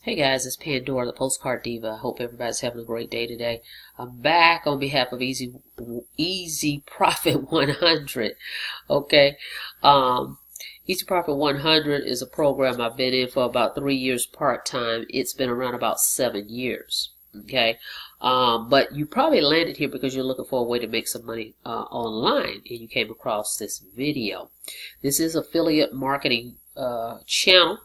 Hey guys, it's Pandora, the Postcard Diva. I hope everybody's having a great day today. I'm back on behalf of Easy Profit 100. Okay. Easy Profit 100 is a program I've been in for about 3 years part-time. It's been around about 7 years. Okay. But you probably landed here because you're looking for a way to make some money online, and you came across this video. This is affiliate marketing channel.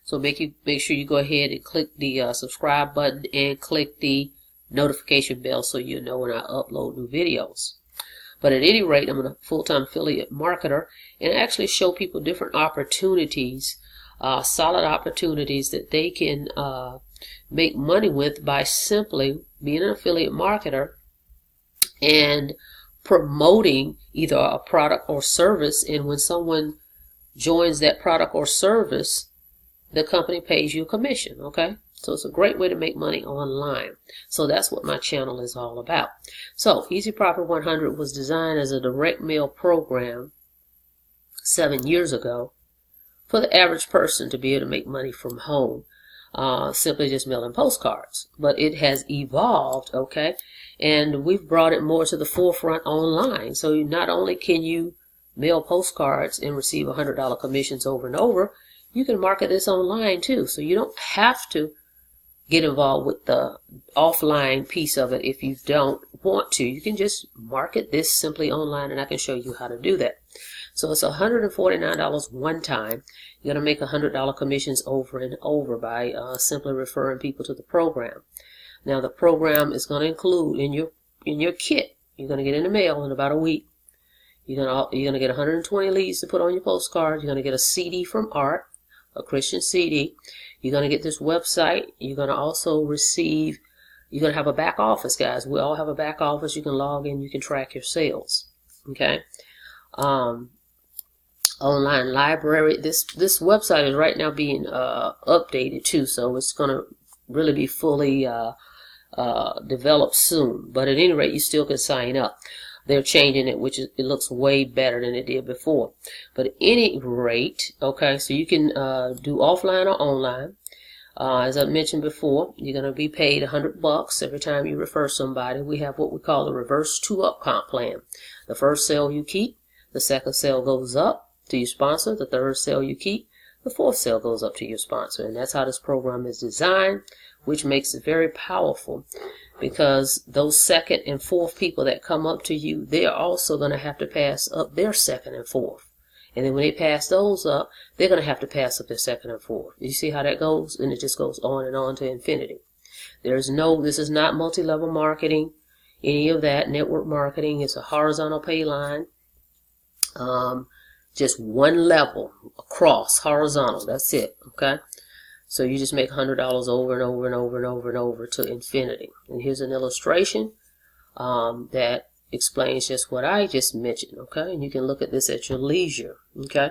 So make sure you go ahead and click the subscribe button and click the notification bell so you know when I upload new videos. But at any rate, I'm a full-time affiliate marketer, and I actually show people different opportunities, solid opportunities that they can make money with by simply being an affiliate marketer and promoting either a product or service. And when someone joins that product or service, the company pays you a commission, okay? So it's a great way to make money online. So that's what my channel is all about. So Easy Profit 100 was designed as a direct mail program 7 years ago for the average person to be able to make money from home, simply just mailing postcards. But it has evolved, okay? And we've brought it more to the forefront online. So not only can you mail postcards and receive $100 commissions over and over, you can market this online too. So you don't have to get involved with the offline piece of it if you don't want to. You can just market this simply online, and I can show you how to do that. So it's $149 one time. You're going to make $100 commissions over and over by simply referring people to the program. Now the program is going to include in your kit, you're going to get in the mail in about a week. You're going to get 120 leads to put on your postcard. You're going to get a CD from Art, a Christian CD. You're going to get this website. You're going to also receive, you're going to have a back office, guys. We all have a back office. You can log in. You can track your sales. Okay. Online library. This website is right now being updated too. So it's going to really be fully developed soon. But at any rate, you still can sign up. They're changing it, which it looks way better than it did before. But at any rate, okay, so you can do offline or online. As I mentioned before, you're going to be paid $100 every time you refer somebody. We have what we call the reverse 2-up comp plan. The first sale you keep, the second sale goes up to your sponsor, the third sale you keep, the fourth sale goes up to your sponsor. And that's how this program is designed, which makes it very powerful, because those second and fourth people that come up to you, they're also going to have to pass up their second and fourth. And then when they pass those up, they're going to have to pass up their second and fourth. You see how that goes? And it just goes on and on to infinity. This is not multi-level marketing, any of that. Network marketing is a horizontal pay line. Just one level across, horizontal. That's it, okay? So you just make $100 over and over and over and over and over to infinity. And here's an illustration that explains just what I just mentioned, okay? And you can look at this at your leisure, okay?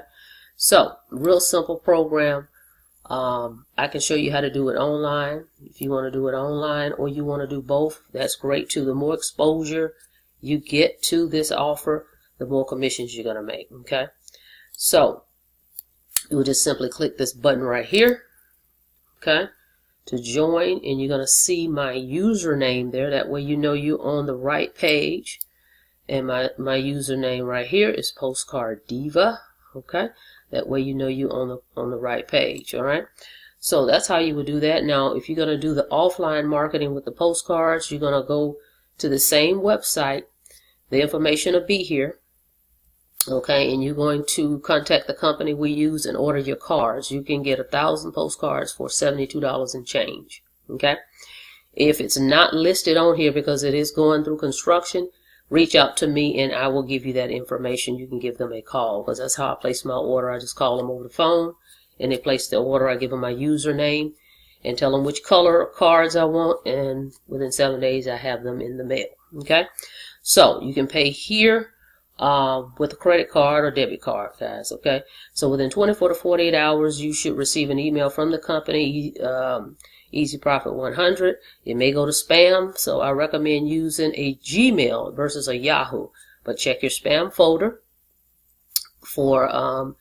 So, real simple program. I can show you how to do it online. If you want to do it online or you want to do both, that's great too. The more exposure you get to this offer, the more commissions you're going to make, okay? So, you will just simply click this button right here, okay, to join, and you're going to see my username there. That way you know you're on the right page. And my username right here is Postcard Diva, okay? That way you know you're on the right page, all right? So that's how you would do that. Now, if you're going to do the offline marketing with the postcards, you're going to go to the same website. The information will be here. Okay, and you're going to contact the company we use and order your cards. You can get 1,000 postcards for $72 and change. Okay, if it's not listed on here because it is going through construction, reach out to me and I will give you that information. You can give them a call, because that's how I place my order. I just call them over the phone and they place the order. I give them my username and tell them which color cards I want, and within 7 days I have them in the mail. Okay, so you can pay here with a credit card or debit card, guys. Okay, so within 24 to 48 hours, you should receive an email from the company, Easy Profit 100. It may go to spam, so I recommend using a Gmail versus a Yahoo. But check your spam folder for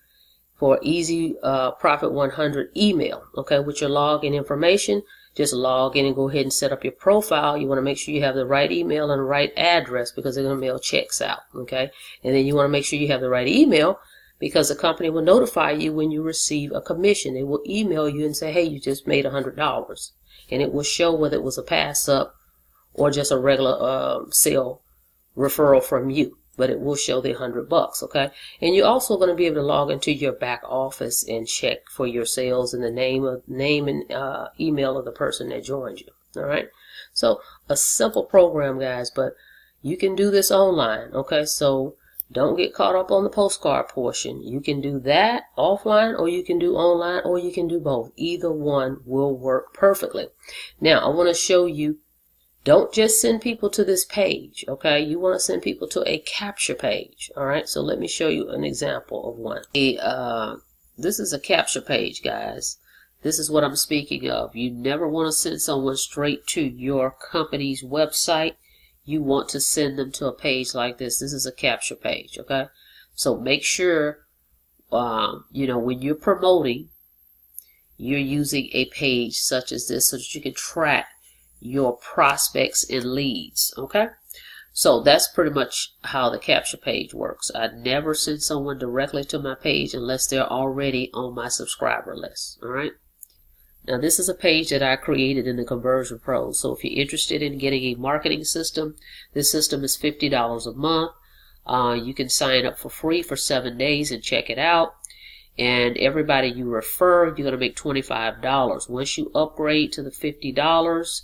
for Easy Profit 100 email, okay, with your login information. Just log in and go ahead and set up your profile. You want to make sure you have the right email and the right address because they're going to mail checks out, okay? And then you want to make sure you have the right email because the company will notify you when you receive a commission. They will email you and say, hey, you just made $100. And it will show whether it was a pass up or just a regular sale referral from you. But it will show the $100, okay? And you're also going to be able to log into your back office and check for your sales and the name and email of the person that joined you. All right. So a simple program, guys, but you can do this online, okay? So don't get caught up on the postcard portion. You can do that offline, or you can do online, or you can do both. Either one will work perfectly. Now I want to show you. Don't just send people to this page, okay? You want to send people to a capture page, all right? So let me show you an example of one. This is a capture page, guys. This is what I'm speaking of. You never want to send someone straight to your company's website. You want to send them to a page like this. This is a capture page, okay? So make sure, you know, when you're promoting, you're using a page such as this so that you can track your prospects and leads, okay? So that's pretty much how the capture page works. I never send someone directly to my page unless they're already on my subscriber list, all right? Now this is a page that I created in the Conversion Pros. So if you're interested in getting a marketing system, this system is $50 a month. You can sign up for free for 7 days and check it out. And everybody you refer, you're going to make $25. Once you upgrade to the $50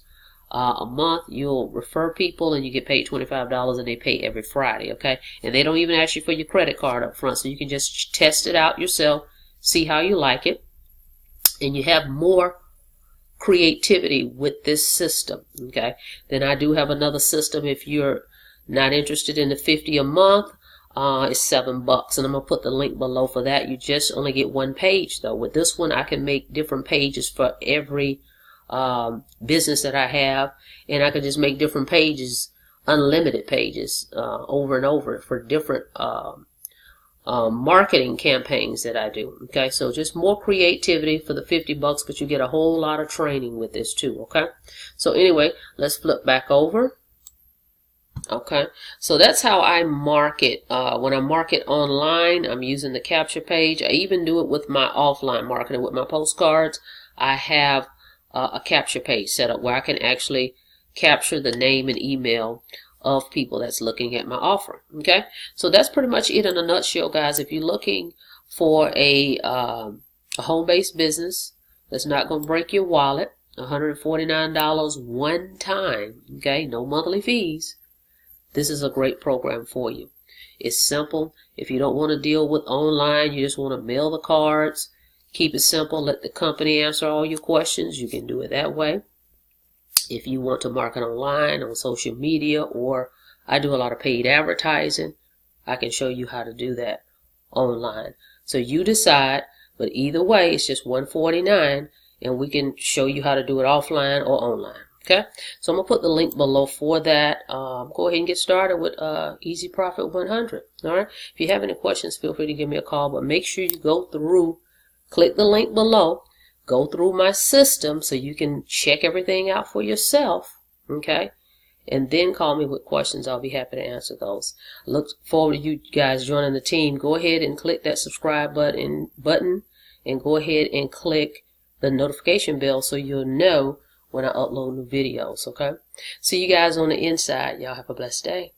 a month, you'll refer people and you get paid $25, and they pay every Friday, okay? And they don't even ask you for your credit card up front, so you can just test it out yourself, see how you like it, and you have more creativity with this system, okay? Then I do have another system. If you're not interested in the $50 a month, it's $7, and I'm gonna put the link below for that. You just only get one page though. With this one, I can make different pages for every business that I have, and I can just make different pages, unlimited pages, over and over for different marketing campaigns that I do. Okay, so just more creativity for the $50, but you get a whole lot of training with this too. Okay, so anyway, let's flip back over. Okay, so that's how I market. When I market online, I'm using the capture page. I even do it with my offline marketing with my postcards. I have a capture page set up where I can actually capture the name and email of people that's looking at my offer. Okay, so that's pretty much it in a nutshell, guys. If you're looking for a home-based business that's not going to break your wallet, $149 one time, okay, no monthly fees, this is a great program for you. It's simple. If you don't want to deal with online, you just want to mail the cards, keep it simple, let the company answer all your questions, you can do it that way. If you want to market online, on social media, or I do a lot of paid advertising, I can show you how to do that online. So you decide, but either way, it's just $149, and we can show you how to do it offline or online. Okay, so I'm going to put the link below for that. Go ahead and get started with Easy Profit 100. All right, if you have any questions, feel free to give me a call, but make sure you go through, click the link below, go through my system so you can check everything out for yourself, okay? And then call me with questions. I'll be happy to answer those. Look forward to you guys joining the team. Go ahead and click that subscribe button and go ahead and click the notification bell so you'll know when I upload new videos, okay? See you guys on the inside. Y'all have a blessed day.